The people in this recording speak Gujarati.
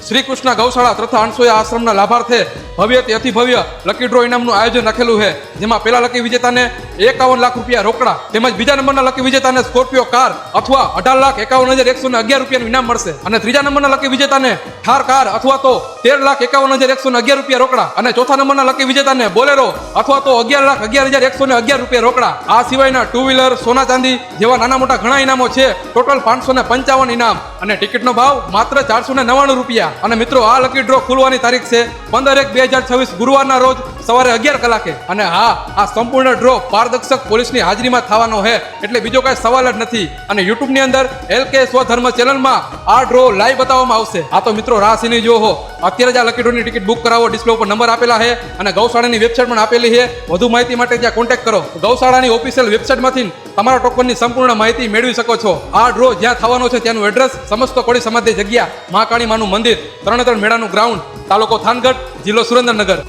શ્રી કૃષ્ણ ગૌશાળા તથા અણસોયા આશ્રમના લાભાર્થે ભવ્યથી અતિ ભવ્ય લકી ડ્રો ઇનામનું આયોજન રાખેલું છે, જેમાં પહેલા લકી વિજેતાને 51 લાખ રૂપિયા રોકડા તેમજ બીજા નંબરના લકી વિજેતાને સ્કોર્પિયો કાર અથવા 18,51,111 રૂપિયાનું ઇનામ મળશે અને ત્રીજા નંબરના લકી વિજેતાને થાર કાર અથવા તો 13,51,111 રૂપિયા રોકડા અને ચોથા નંબરના લકી વિજેતાને બોલેરો અથવા તો 11,11,111 રૂપિયા રોકડા. આ સિવાયના ટુ વ્હીલર, સોના ચાંદી જેવા નાના મોટા ઘણા ઇનામો છે. ટોટલ 555 ઇનામ અને ટિકિટનો ભાવ માત્ર 499 રૂપિયા. અને મિત્રો, આ લકી ડ્રો ખુલવાની તારીખ છે 15/1/2026 ગુરુવારના રોજ સવારે 11 કલાકે. અને હા, આ સંપૂર્ણ ડ્રો પારદર્શક પોલીસની હાજરીમાં થવાનો છે, એટલે બીજો કાંઈ સવાલ જ નથી. અને યુટ્યુબની અંદર LK સ્વધર્મ ચેનલમાં આ ડ્રો લાઈવ બતાવવામાં આવશે. આ તો મિત્રો રાહ સિની જો હો, અત્યારે જ આ લકી ડ્રોની ટિકિટ બુક કરાવો. ડિસ્પ્લે ઉપર નંબર આપેલા છે અને ગૌશાળાની વેબસાઇટ પણ આપેલી છે. વધુ માહિતી માટે ત્યાં કોન્ટેક્ટ કરો. ગૌશાળાની ઓફિશિયલ વેબસાઇટમાંથી તમારા ટોકનની સંપૂર્ણ માહિતી મેળવી શકો છો. આ ડ્રો જ્યાં થવાનો છે ત્યાંનું એડ્રેસ સમસ્ત કોળી સમાધિ જગ્યા, મહાકાળી માનું મંદિર, તરણેતર મેળાનું ગ્રાઉન્ડ, તાલુકો થાનગઢ, જિલ્લો સુરેન્દ્રનગર.